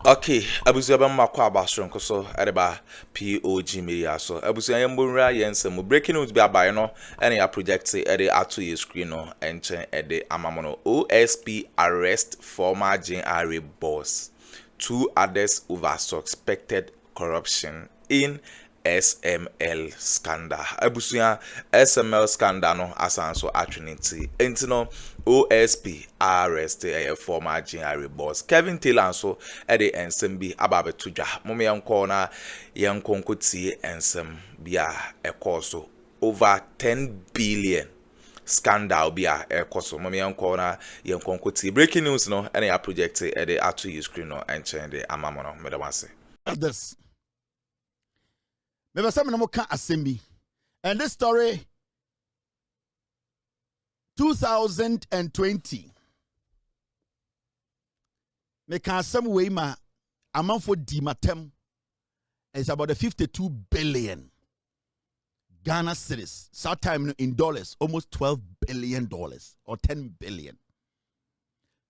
Okay, abusia ba makwa abasron koso edeba POG Media so abusia yembonra yensem breaking news bi abaye no ene ya project ede ato ye screen no enchen ede amamono OSP arrest former GRA boss. 2 others over suspected corruption in SML scandal. Abusia SML scandal no asanso atwiniti. Enti no OSP arrest a former GRA boss. Kevin Taylor so ede ensem bi ababeto dwa. Mome yanko na yankonko tie ensem bia ekoso over 10 billion scandal bia ekoso. Mome yanko na yankonko tie. Breaking news no ene ya project ede ato you screen no enchen de amamono medawase. This. Maybe some of them assembly. And this story, 2020. Me can some way ma amount for dimatem is about the 52 billion Ghana cedis. So time in dollars, almost $12 billion or 10 billion.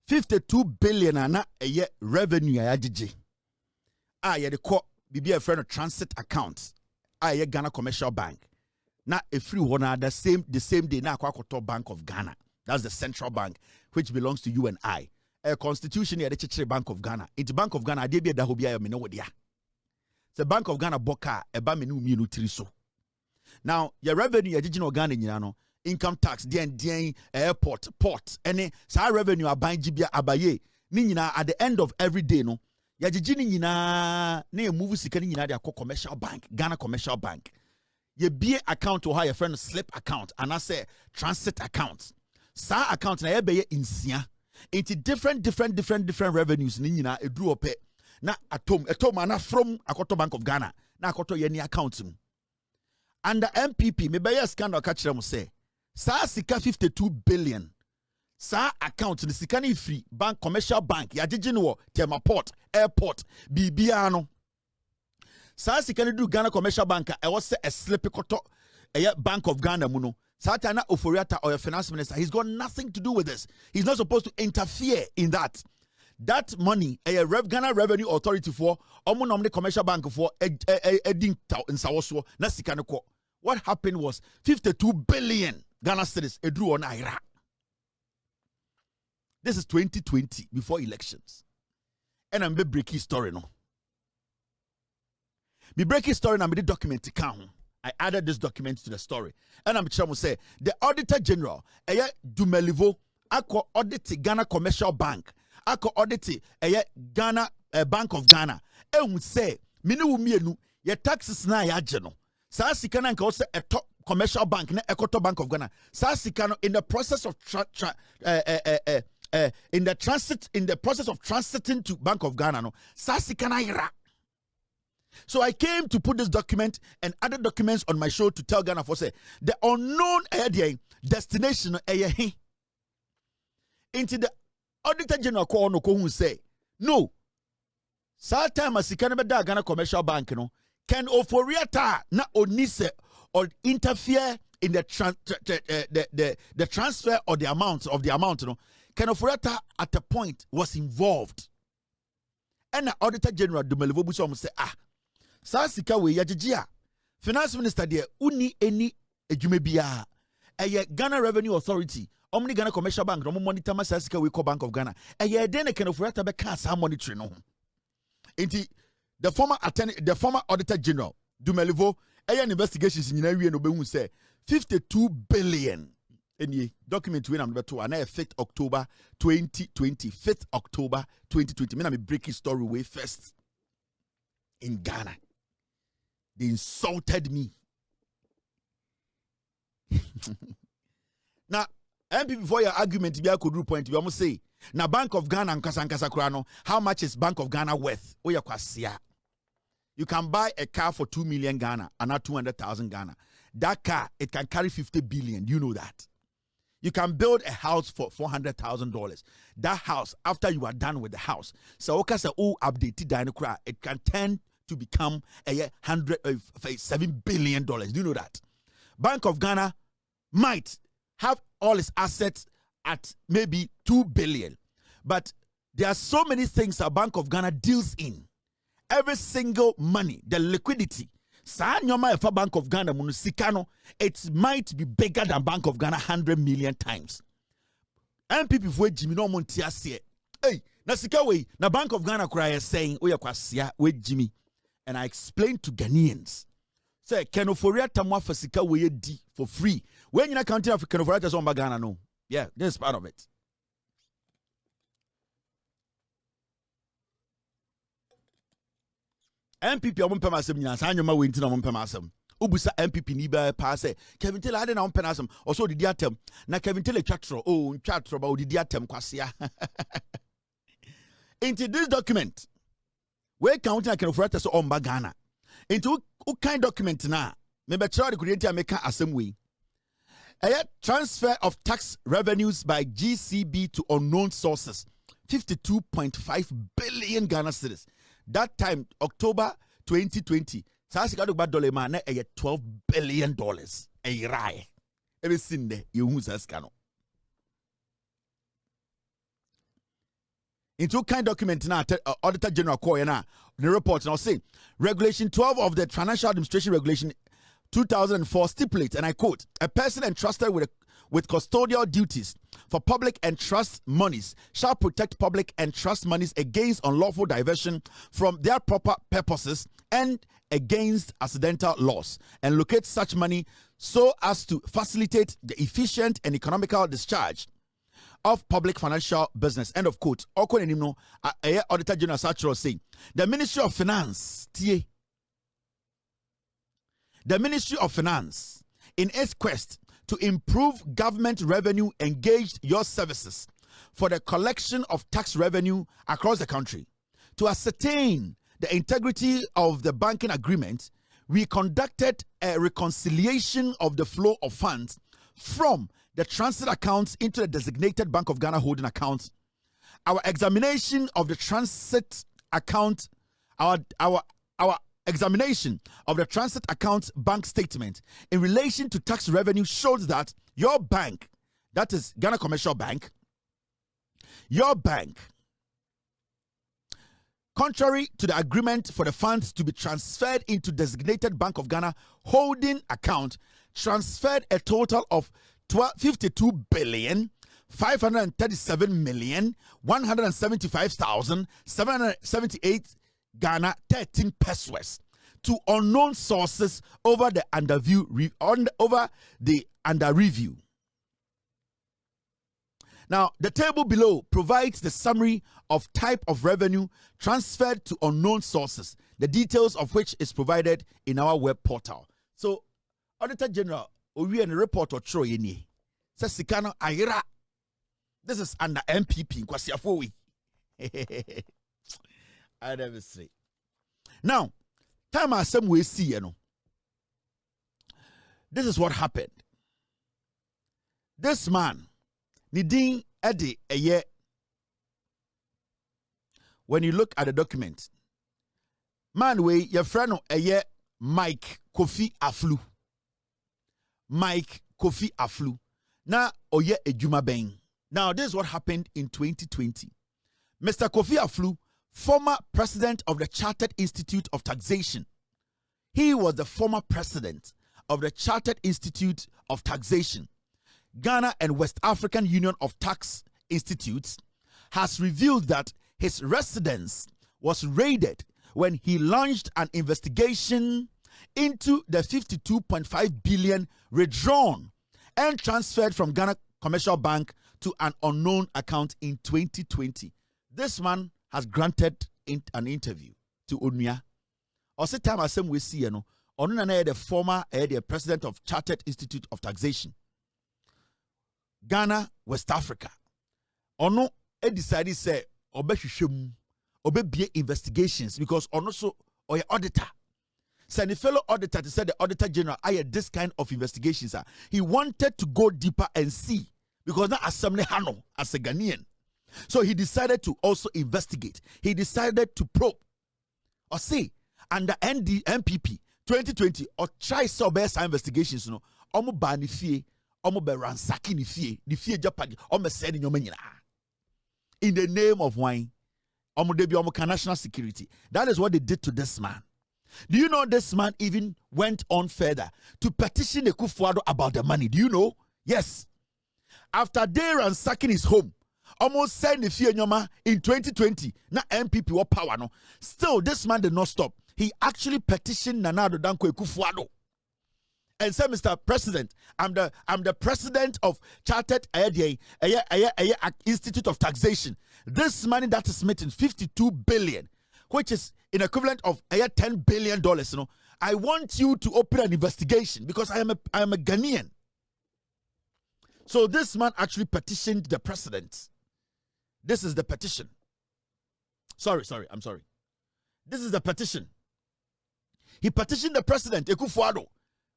52 billion ana a year revenue ayajiji. Yeah, the court be a friend of transit accounts. Ghana Commercial Bank. Now, a free one the same day now Akuffo Bank of Ghana. That's the central bank which belongs to you and I. A constitution here the Bank of Ghana. It's Bank of Ghana. They be the hobia me know dia. The Bank of Ghana boka eba me nu triso. Now, your revenue original Ghana nyano income tax den airport port any sa revenue aban jibia abaye ni nyina at the end of every day no. Yajijini nyina na move sikani nyina de akọ commercial bank Ghana Commercial Bank ye bie account or your friend slip account and I say transit account sa account na ye be insia into different revenues ni nyina edru ope na atom na from Akuffo Bank of Ghana na Akuffo ye ni account mu under NPP me be scandal ka kire mo say sa sika 52 billion sa account ni sikani free bank commercial bank ya jiji no tema port airport bibia no sa sikani do Ghana Commercial Bank e was a slip koto Bank of Ghana mu no sa ta na Oforiata or your finance minister, he's got nothing to do with this. He's not supposed to interfere in that money Ghana Revenue Authority for omo nom the commercial bank for edin in sawoso na sikani ko. What happened was 52 billion Ghana cedis edru on Ira. This is 2020 before elections. And I'm be breaking story no. Me breaking story na me the document count. I added this document to the story. And I'm trying to say the Auditor General Dumelivo ako audit Ghana Commercial Bank. Ako audit Ghana Bank of Ghana. And say minu mienu ye taxes na ya jeno. Sa sika na nka say top commercial bank na Akuffo Bank of Ghana. Sa sika no in the process of in the process of transiting to Bank of Ghana no sasikana. So I came to put this document and other documents on my show to tell Ghana for say the unknown destination into the Auditor General who say no sa time asikana be da Ghana Commercial Bank no can Oforiata na onise or interfere in the transfer or the amount no. Ken Oforiata at a point was involved. And the Auditor General Dumelivo Busom say, sa sika we yajijia. Finance Minister there, uni any ejumebia. Ghana Revenue Authority, Omni Ghana Commercial Bank, no monitor sa sika we call Bank of Ghana. Then Ken Oforiata be cancer monitoring no. Inti the former Auditor General Dumelivo, investigations in Nigeria no be say 52 billion. Any document when I'm number 2 and 5th October 2020. 5th October 2020. Me breaking story way first in Ghana. They insulted me. Now, MP before your argument be a could point you almost say now Bank of Ghana and Kasankasa Kurano, how much is Bank of Ghana worth? You can buy a car for 2 million Ghana and not 200,000 Ghana. That car, it can carry 50 billion. You know that. You can build a house for $400,000. That house, after you are done with the house, so updated it can tend to become $7 billion. Do you know that? Bank of Ghana might have all its assets at maybe 2 billion, but There are so many things a Bank of Ghana deals in. Every single money, the liquidity. Sa nyoma efa Bank of Ghana munu sikano, it might be bigger than Bank of Ghana 100 million times. NPP fwe Jimmy no montia siye. Hey, na sika we, na Bank of Ghana kura saying, oya kwa siya we Jimmy. And I explained to Ghanaians. Say, Kenoforia tamwa for sika we di for free. When you na counting of Kenoforia just on Ghana, no. Yeah, this is part of it. NPP on pemasem nyina sa anyoma we ntina on pemasem ubusa NPP ni ba pa se Kevin Taylor ade na on penasem also didi atem na Kevin Taylor twatro twatro ba didi atem kwasea into this document we counting na Kenofrata so on Ghana into what kind document na me be try the create American assembly a transfer of tax revenues by GCB to unknown sources 52.5 billion Ghana cedis. That time, October 2020, Sasika do $12 billion. A rai. Every single you who's a scano. In two kind document now, Auditor General Koyana, the report now saying Regulation 12 of the Financial Administration Regulation 2004 stipulates, and I quote, a person entrusted with custodial duties for public and trust monies shall protect public and trust monies against unlawful diversion from their proper purposes and against accidental loss, and locate such money so as to facilitate the efficient and economical discharge of public financial business. End of quote. Auditor General Sčǎndǎl saying the Ministry of Finance, the Ministry of Finance, in its quest to improve government revenue, engaged your services for the collection of tax revenue across the country. To ascertain the integrity of the banking agreement, we conducted a reconciliation of the flow of funds from the transit accounts into the designated Bank of Ghana holding accounts. Our examination of the transit account, our examination of the transit account bank statement in relation to tax revenue shows that your bank, that is Ghana Commercial Bank, your bank, contrary to the agreement for the funds to be transferred into designated Bank of Ghana holding account, transferred a total of 52,537,175,778 Ghana 13 pesos to unknown sources over the under review. Now, the table below provides the summary of type of revenue transferred to unknown sources, the details of which is provided in our web portal. So, Auditor General, we in a report or Troy ni says Sikano Ayra. This is under NPP. Kwasiafowi. I never say. Now, time I some way see, you know. This is what happened. This man, Nidin Eddie a year. When you look at the document, man, way your friend a year, Mike Kofi Aflu. Mike Kofi Aflu. Now, oye ejuma bang. Now, this is what happened in 2020. Mr. Kofi Aflu, former president of the Chartered Institute of Taxation. He was the former president of the Chartered Institute of Taxation. Ghana and West African Union of Tax Institutes has revealed that his residence was raided when he launched an investigation into the 52.5 billion withdrawn and transferred from Ghana Commercial Bank to an unknown account in 2020. This man has granted an interview to Bawumia. Also, time as we see, you know, the former the president of Chartered Institute of Taxation, Ghana, West Africa. Ono decided say be investigations because also or auditor. So the fellow auditor said the Auditor General I had this kind of investigations. He wanted to go deeper and see because now assembly hano as a Ghanaian. So he decided to also investigate. He decided to probe or see under NPP 2020 or try some best investigations. No, omo ba ni fie, omo be ransaki ni fie japagi, omo send in your in the name of wine. national security. That is what they did to this man. Do you know this man even went on further to petition the Akuffo about the money? Do you know? Yes. After they ransacking his home, almost sent the fear in 2020, na NPP what power no. Still, this man did not stop. He actually petitioned Nana Addo Dankwa Akuffo and said, Mr. President, I'm the president of Chartered Institute of Taxation. This money that is made in 52 billion, which is in equivalent of $10 billion. You know, I want you to open an investigation because I am a Ghanaian. So this man actually petitioned the president. This is the petition. I'm sorry. This is the petition. He petitioned the president, Akuffo.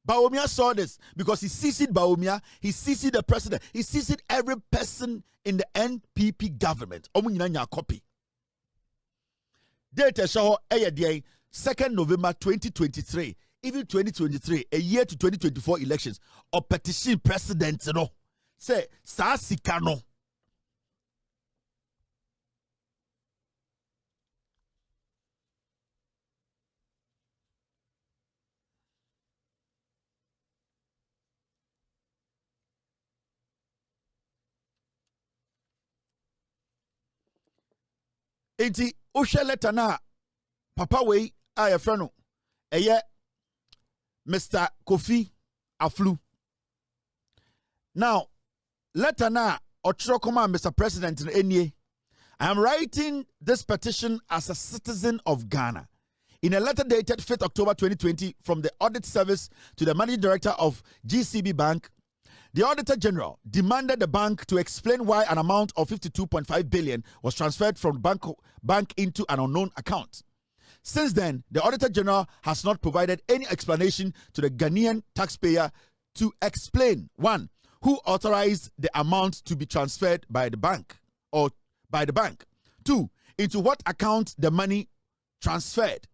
Bawumia saw this because he CC'd Bawumia, he CC'd the president, he CC'd every person in the NPP government. Omunyina copy. Date show 2nd November 2023, even 2023, a year to 2024 elections, or petition president, you know, say, Sasikano. Enti ushe letter na papa we a friend no eye Mr. Kofi Aflu. Now letter na otro koma Mr. President enye. I am writing this petition as a citizen of Ghana. In a letter dated 5th October 2020 from the Audit Service to the Managing Director of GCB Bank, the Auditor General demanded the bank to explain why an amount of 52.5 billion was transferred from bank into an unknown account. Since then, the Auditor General has not provided any explanation to the Ghanaian taxpayer to explain, 1, who authorized the amount to be transferred by the bank or by the bank, 2, into what account the money transferred,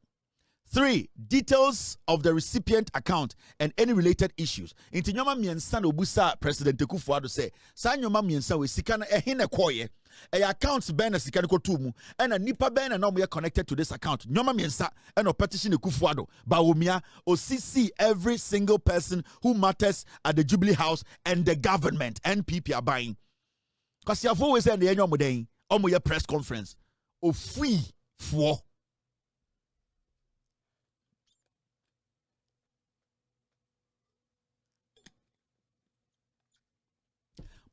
3, details of the recipient account and any related issues. Inti nyoma miensa no busa President Akuffo say, sa nyoma miensa we sika na ehine koye, accounts ben na sika ko tumu, and a nipa ben na we are connected to this account. Nyoma miensa and a petition Akuffo Bawumia or CC every single person who matters at the Jubilee House and the government NPP are buying. Because you have always said the annual day, your press conference, or free for.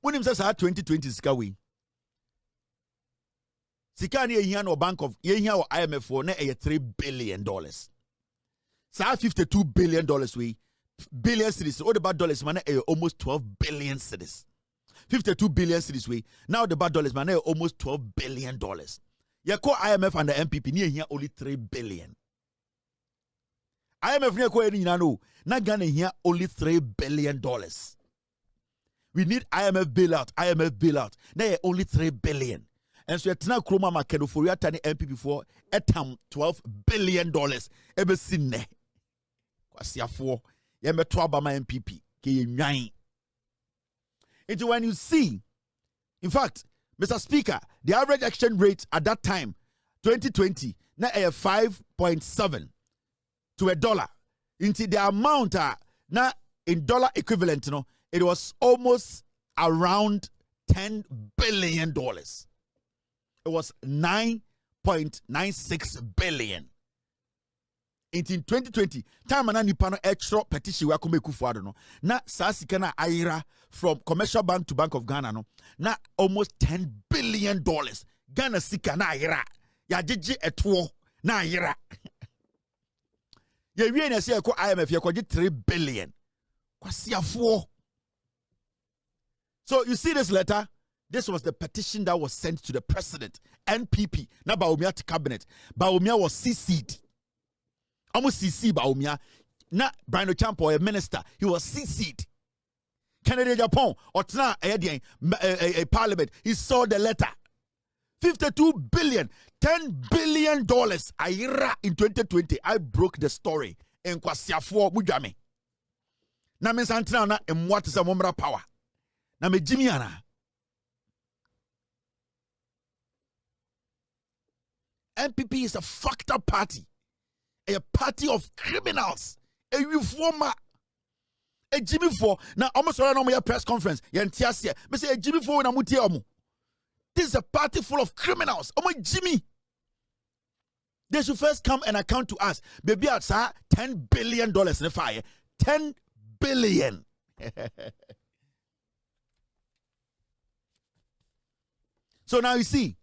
When him says 2020 sika we sika ni ehia no bank of ehia or IMF for na $3 billion. Sa $52 billion we billion cedis. All the bad dollars man almost 12 billion cedis. 52 billion cedis we now the bad dollars man almost $12 billion. Ya call IMF and the NPP ni ehia only $3 billion. IMF ni ko eni no na Ghana ehia only $3 billion. We need IMF bailout. Now only $3 billion. And so you're Akroma Makeno for your tiny NPP for $12 billion. Ever seen ne? Kwasia for you me twaba my NPP. Into when you see, in fact, Mr. Speaker, the average exchange rate at that time, 2020, now 5.7 to $1. Into the amount now in dollar equivalent, you know. It was almost around $10 billion. It was 9.96 billion. In 2020, time and nipano extra petition wa come Akuffo no. Na sasika na aira from Commercial Bank to Bank of Ghana no. Na almost $10 billion. Ghana sika na aira. Ya jeje etwo na aira. Ye wie na se ko IMF ye ko $3 billion. Kwasiafo. So you see this letter? This was the petition that was sent to the president, NPP. Now Bawumia to cabinet. Bawumia was CC'd. Almost CC Bawumia. Now Brian Ochampo, a minister, he was CC'd. Kennedy Japan, or a parliament, he saw the letter. 52 billion, $10 billion. Aira in 2020. I broke the story. En kwasiafo mujame. Na mensantina na emwat sa momra power. Na me Jimmy ana. NPP is a fucked up party. A party of criminals. A reformer. A Jimmy for now almost right on my press conference. Yantiasia. Me say a Jimmy for na muti omo. This is a party full of criminals. Oh my Jimmy. They should first come and account to us. Baby, that's $10 billion in the fire. 10 billion. So now you see,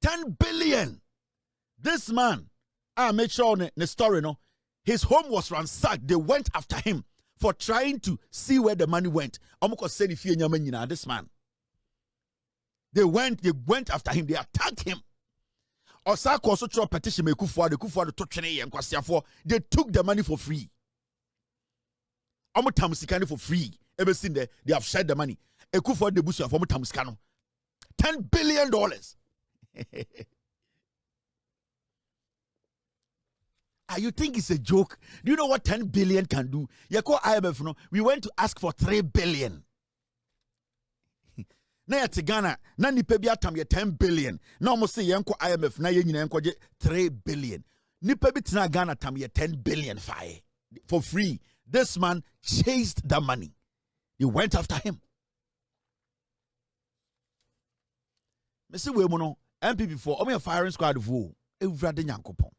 10 billion. This man, I made sure on the story, no, his home was ransacked. They went after him for trying to see where the money went. This man. They went after him. They attacked him. Osako also threw a petition. They took the money for free. For free. Ever seen there? They have shared the money. Akuffo the bush of $10 billion. You think it's a joke? Do you know what 10 billion can do? You call IMF, no? We went to ask for 3 billion. Na ya Ghana, na nipa bi atam ye 10 billion. Na almost say yenko IMF na ye nyina yenko je 3 billion. Nipa bi tina Ghana tam ye 10 billion for free. This man chased the money. He went after him. Mesi we mo no NPP for omo firing squad vo. Ewurade Nyankopon.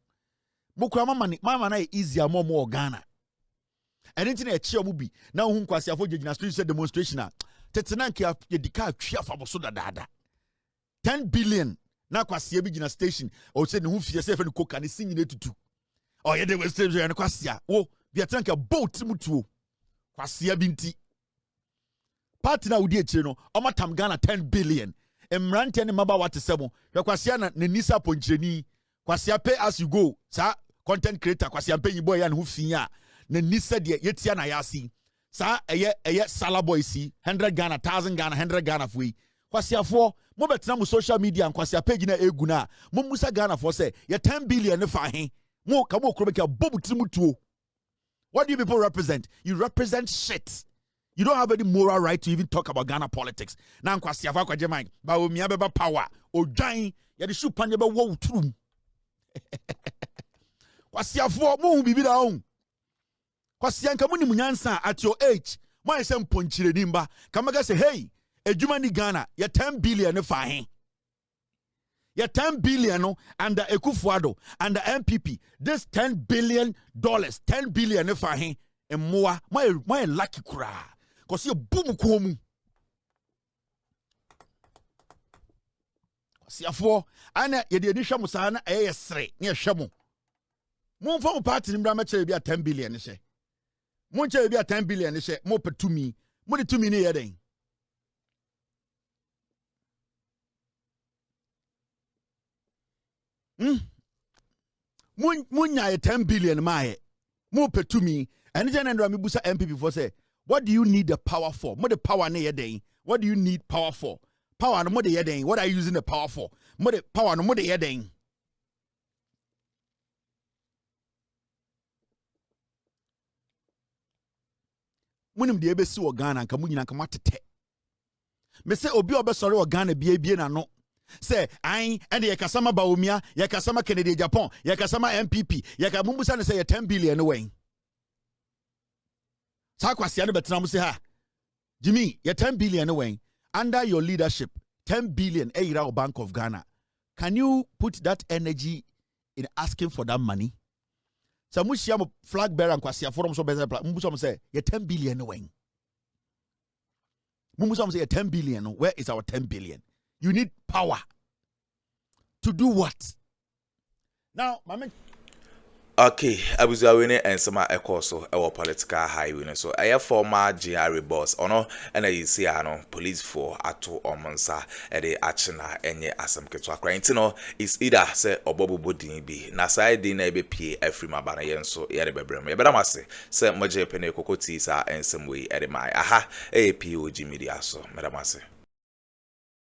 Mokura mama na easy more Ghana. Anything na echi omo bi na hu nkwasi afọ jejina street say demonstration a tetenanke ye dika twia fa boso dada 10 billion na kwasi bi gina station o say ne hu fie say fe ne koka ne sinyine tutu o ye de we station ne kwasi a wo bi atanka boat mutuo kwasi bi nti party na udi echi no omatam Ghana 10 billion emrante ne maba wate sebo hwe kwasi na ne nisa poncheni kwasi pay as you go sa content creator kwasi pay yibo ya ne hu fie a ne nisa de yetia na yasi sa eye sala boy si 100 Ghana 1000 Ghana 100 Ghana fui kwasiafo mo betina mo social media kwasiya page na eguna mo musa Ghana for say ye 10 billion ne fa he mo ka mo krobeka bobu trimutuo. What do you people represent? You represent shit. You don't have any moral right to even talk about Ghana politics. Na kwasiafo akwaje man Bawumia beba power odwan ye de supanye be wo trum kwasiafo mo hu bibi da on kwasianka muni munyansa at your age mo yese mponchire nimba kamaga say hey ejuma ni Ghana ya 10 billion ne fa he ya 10 billion no under Akuffo under NPP this $10 billion 10 billion ne fa he emmoa mo lucky kura cause you boom ko mu kwasiafo ana ye de ni hwemo sa na sere ne hwemo mo mfo party ni bra ma chere bia 10 billion ne hye Monche be a 10 billion they say more per to me. Money to me near then. Munya 10 billion my more per to me. And then Ramibusa NPP for say, what do you need the power for? More the power near day. What do you need power for? Power no more the day. What are you using the power for? More the power no more the day. Munim de ebesi wo Ghana nka munyina nka matete me se obi obesore wo Ghana bie na no se an ende ye kasama Bawumia ye kasama Kennedy Japan ye kasama NPP ye ka mumbusa ne se ye 10 billion no wen sa kwase ne betena mu se ha Jimmy ye 10 billion no wen under your leadership 10 billion Eira Bank of Ghana. Can you put that energy in asking for that money? So mushia mo flag bearer and kwasia forum so better mbuso say ye 10 billion no wen mbuso say 10 billion no where is our 10 billion? You need power to do what? Now my Okay, abuza we ne ensema ekoso ewo political highway so eye former GRA boss ono na yisi ano police for ato omonsa e de achina enye asem keto akra ntino is either say obobo din bi na side din na ebe pie afrima bana yenso ye de bebrem ye beda mase say moje pene kokoti sa ensem we e de mai aha POG Media so medamase.